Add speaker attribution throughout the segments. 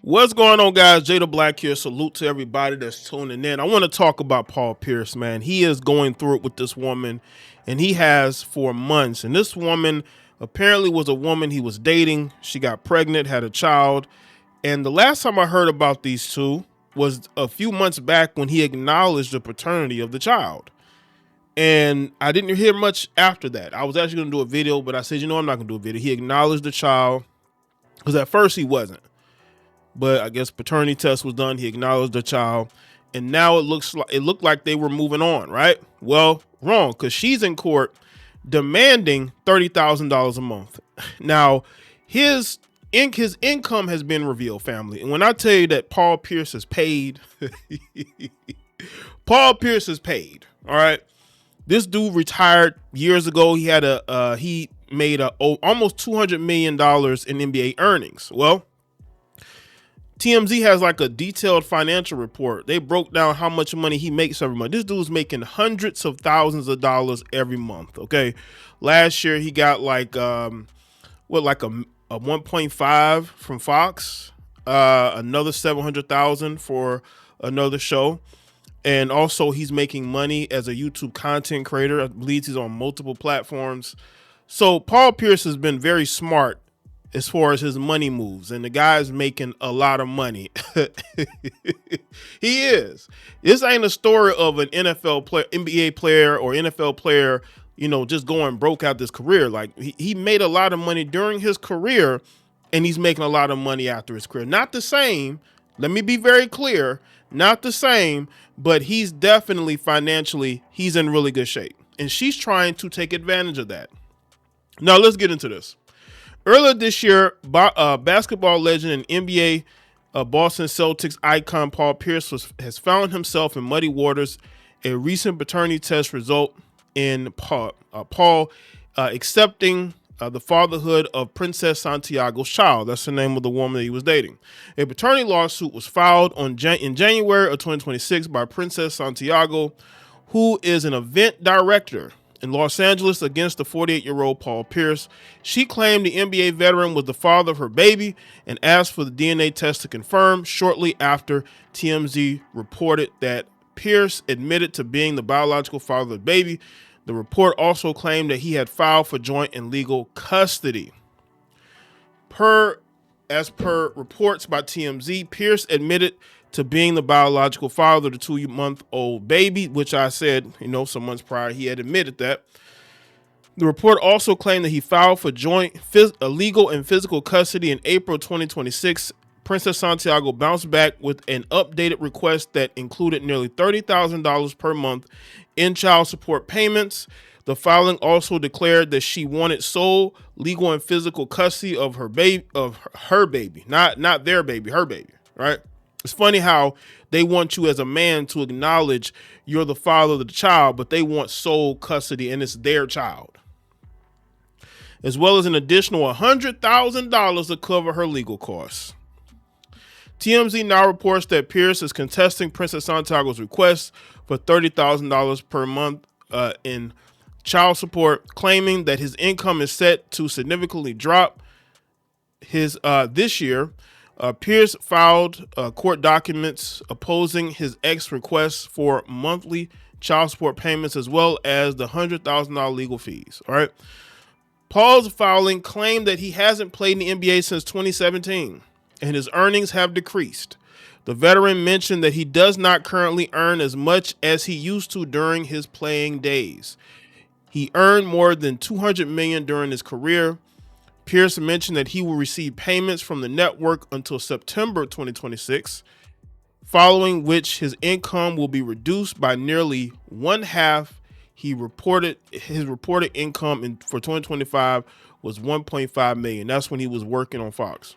Speaker 1: What's going on, guys? JayeDeBlack here. Salute to everybody that's tuning in. I want to talk about Paul Pierce, man. He is going through it with this woman, and he has for months. And this woman apparently was a woman he was dating. She got pregnant, had a child. And the last time I heard about these two was a few months back when he acknowledged the paternity of the child. And I didn't hear much after that. I was actually going to do a video, but I said, I'm not going to do a video. He acknowledged the child because at first he wasn't. But I guess paternity test was done. He acknowledged the child, and now it looked like they were moving on, right? Well, wrong, because she's in court demanding $30,000 a month. Now, his income has been revealed, family, and when I tell you that Paul Pierce is paid, Paul Pierce is paid. All right, this dude retired years ago. He made almost $200 million in NBA earnings. Well, TMZ has like a detailed financial report. They broke down how much money he makes every month. This dude's making hundreds of thousands of dollars every month. Okay, last year he got like a 1.5 from Fox, another 700,000 for another show, and also he's making money as a YouTube content creator. I believe he's on multiple platforms. So Paul Pierce has been very smart as far as his money moves, and the guy's making a lot of money. He is. This ain't a story of an NFL player, NBA player, or NFL player, just going broke out this career. Like he made a lot of money during his career, and he's making a lot of money after his career. Not the same. Let me be very clear. Not the same, but he's definitely financially, he's in really good shape, and she's trying to take advantage of that. Now let's get into this. Earlier this year, basketball legend and NBA Boston Celtics icon Paul Pierce has found himself in muddy waters. A recent paternity test result in Paul accepting the fatherhood of Princess Santiago's child. That's the name of the woman that he was dating. A paternity lawsuit was filed in January of 2026 by Princess Santiago, who is an event director in Los Angeles, against the 48-year-old Paul Pierce. She claimed the NBA veteran was the father of her baby and asked for the DNA test to confirm. Shortly after, TMZ reported that Pierce admitted to being the biological father of the baby. The report also claimed that he had filed for joint and legal custody. As per reports by TMZ, Pierce admitted to being the biological father of the 2-month-old baby, which I said, some months prior, he had admitted that. The report also claimed that he filed for joint legal and physical custody in April 2026. Princess Santiago bounced back with an updated request that included nearly $30,000 per month in child support payments. The filing also declared that she wanted sole legal and physical custody of her baby, not their baby, her baby, right? It's funny how they want you as a man to acknowledge you're the father of the child, but they want sole custody and it's their child, as well as an additional $100,000 to cover her legal costs. TMZ now reports that Pierce is contesting Princess Santiago's request for $30,000 per month in child support, claiming that his income is set to significantly drop this year. Pierce filed court documents opposing his ex requests for monthly child support payments, as well as the $100,000 legal fees. All right. Paul's filing claimed that he hasn't played in the NBA since 2017, and his earnings have decreased. The veteran mentioned that he does not currently earn as much as he used to during his playing days. He earned more than $200 million during his career. Pierce mentioned that he will receive payments from the network until September 2026, following which his income will be reduced by nearly one half. His reported income for 2025 was $1.5 million. That's when he was working on Fox.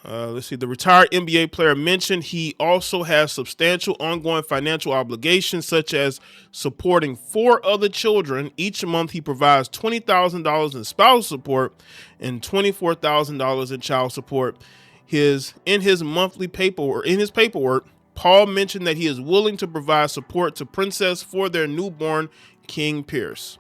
Speaker 1: Let's see. The retired NBA player mentioned he also has substantial ongoing financial obligations, such as supporting 4 other children. Each month, he provides $20,000 in spousal support and $24,000 in child support. In his paperwork, Paul mentioned that he is willing to provide support to Princess for their newborn, King Pierce.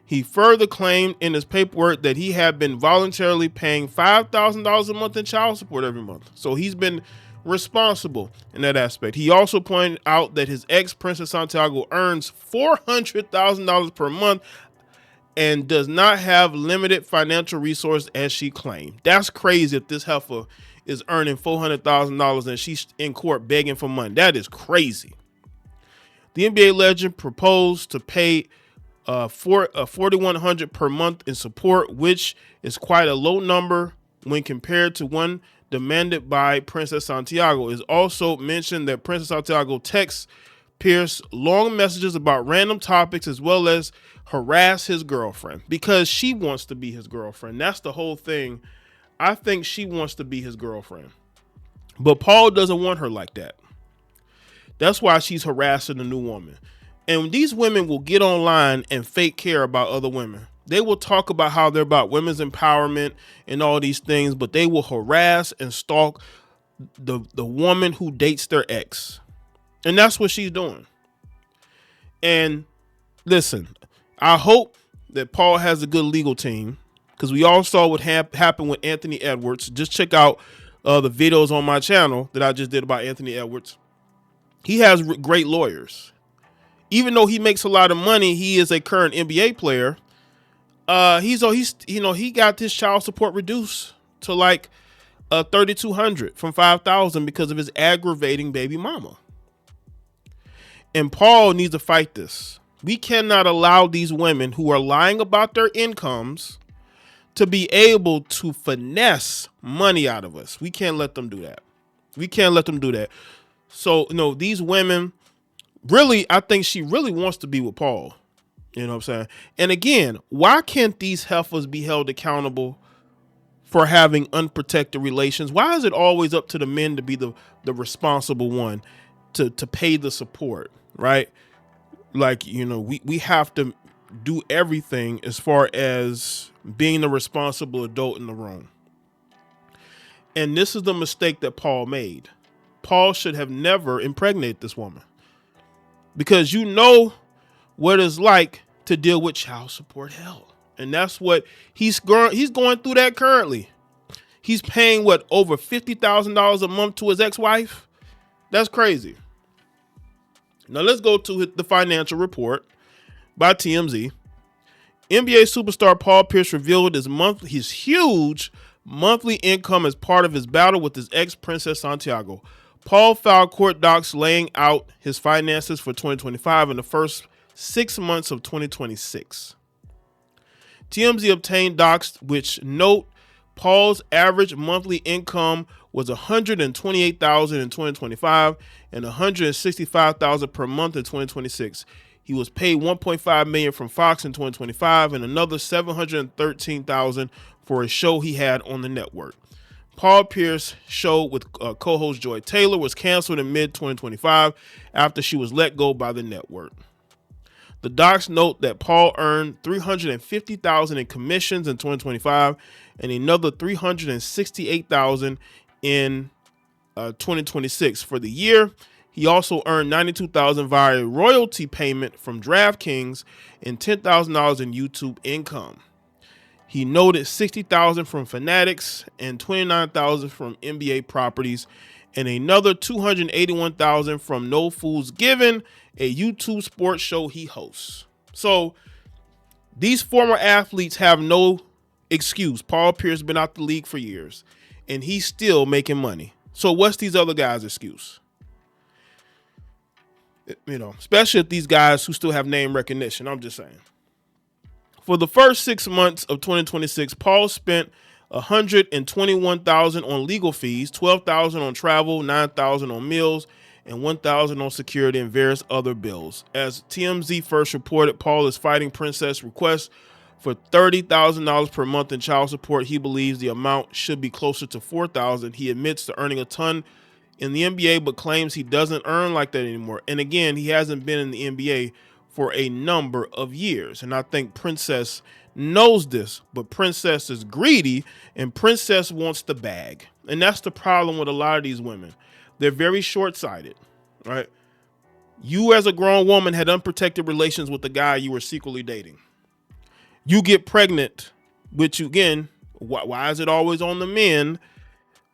Speaker 1: He further claimed in his paperwork that he had been voluntarily paying $5,000 a month in child support every month. So he's been responsible in that aspect. He also pointed out that his ex, Princess Santiago, earns $400,000 per month and does not have limited financial resource as she claimed. That's crazy if this heifer is earning $400,000 and she's in court begging for money. That is crazy. The NBA legend proposed to pay $4,100 per month in support, which is quite a low number when compared to one demanded by Princess Santiago. It is also mentioned that Princess Santiago texts Pierce long messages about random topics as well as harass his girlfriend because she wants to be his girlfriend. That's the whole thing. I think she wants to be his girlfriend, but Paul doesn't want her like that. That's why she's harassing the new woman. And these women will get online and fake care about other women. They will talk about how they're about women's empowerment and all these things, but they will harass and stalk the woman who dates their ex. And that's what she's doing. And listen, I hope that Paul has a good legal team, because we all saw what happened with Anthony Edwards. Just check out the videos on my channel that I just did about Anthony Edwards. He has great lawyers. Even though he makes a lot of money, he is a current NBA player. He got his child support reduced to like $3,200 from $5,000 because of his aggravating baby mama. And Paul needs to fight this. We cannot allow these women who are lying about their incomes to be able to finesse money out of us. We can't let them do that. We can't let them do that. So, these women, really, I think she really wants to be with Paul. You know what I'm saying? And again, why can't these heifers be held accountable for having unprotected relations? Why is it always up to the men to be the responsible one to pay the support, right? Like, we have to do everything as far as being the responsible adult in the room. And this is the mistake that Paul made. Paul should have never impregnated this woman, because what it's like to deal with child support hell. And that's what he's going through that currently. He's paying over $50,000 a month to his ex-wife. That's crazy. Now let's go to the financial report by TMZ. NBA superstar Paul Pierce revealed his huge monthly income as part of his battle with his ex, Princess Santiago. Paul filed court docs laying out his finances for 2025 and the first 6 months of 2026. TMZ obtained docs which note Paul's average monthly income was $128,000 in 2025 and $165,000 per month in 2026. He was paid $1.5 million from Fox in 2025 and another $713,000 for a show he had on the network. Paul Pierce's show with co-host Joy Taylor was canceled in mid-2025 after she was let go by the network. The docs note that Paul earned $350,000 in commissions in 2025 and another $368,000 in 2026. For the year, he also earned $92,000 via a royalty payment from DraftKings and $10,000 in YouTube income. He noted $60,000 from Fanatics and $29,000 from NBA properties and another $281,000 from No Fools Given, a YouTube sports show he hosts. So these former athletes have no excuse. Paul Pierce has been out the league for years and he's still making money. So what's these other guys' excuse? Especially if these guys who still have name recognition. I'm just saying. For the first 6 months of 2026, Paul spent $121,000 on legal fees, $12,000 on travel, $9,000 on meals, and $1,000 on security and various other bills. As TMZ first reported, Paul is fighting Princess' request for $30,000 per month in child support. He believes the amount should be closer to $4,000. He admits to earning a ton in the NBA, but claims he doesn't earn like that anymore. And again, he hasn't been in the NBA for a number of years. And I think Princess knows this, but Princess is greedy and Princess wants the bag. And that's the problem with a lot of these women. They're very short-sighted, right? You as a grown woman had unprotected relations with the guy you were secretly dating. You get pregnant, which again, why is it always on the men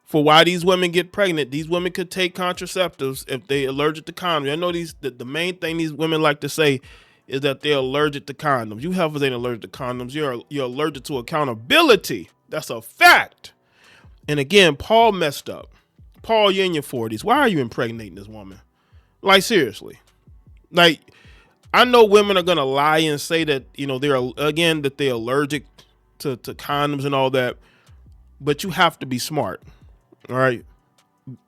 Speaker 1: for why these women get pregnant? These women could take contraceptives if they're allergic to condoms. I know the main thing these women like to say is that they're allergic to condoms. You heifers ain't allergic to condoms. You're allergic to accountability. That's a fact. And again, Paul messed up. Paul, you're in your 40s. Why are you impregnating this woman? Like, seriously. Like, I know women are gonna lie and say that, you know, they're allergic to condoms and all that, but you have to be smart. All right.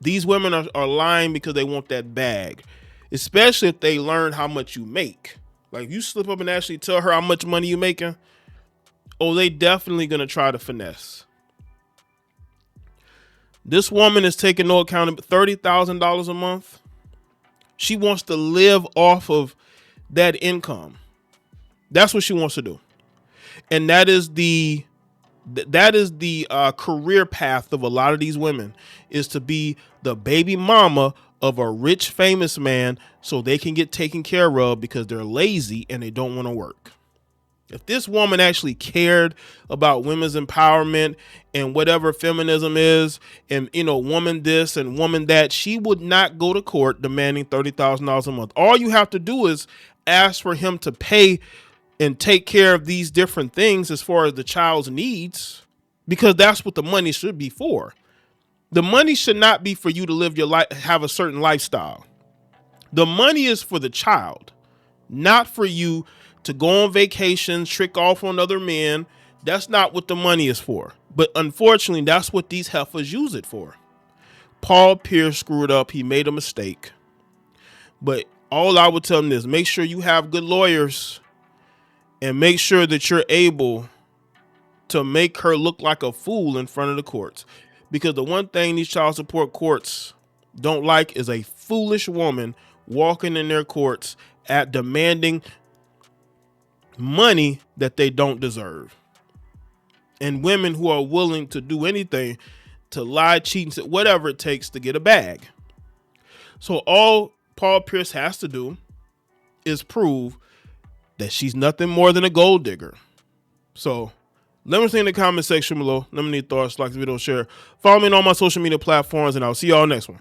Speaker 1: These women are lying because they want that bag, especially if they learn how much you make. Like, you slip up and actually tell her how much money you're making, oh, they definitely gonna try to finesse. This woman is taking no account of $30,000 a month. She wants to live off of that income. That's what she wants to do. And that is the career path of a lot of these women, is to be the baby mama of a rich, famous man so they can get taken care of because they're lazy and they don't want to work. If this woman actually cared about women's empowerment and whatever feminism is, and, you know, woman this and woman that, she would not go to court demanding $30,000 a month. All you have to do is ask for him to pay and take care of these different things as far as the child's needs, because that's what the money should be for. The money should not be for you to live your life, have a certain lifestyle. The money is for the child, not for you to go on vacations, trick off on other men. That's not what the money is for. But unfortunately, that's what these heifers use it for. Paul Pierce screwed up. He made a mistake. But all I would tell them is make sure you have good lawyers and make sure that you're able to make her look like a fool in front of the courts. Because the one thing these child support courts don't like is a foolish woman walking in their courts at demanding money that they don't deserve. And women who are willing to do anything to lie, cheat, and whatever it takes to get a bag. So all Paul Pierce has to do is prove that she's nothing more than a gold digger. So let me see in the comment section below. Let me know your thoughts. Like the video, share. Follow me on all my social media platforms, and I'll see y'all next one.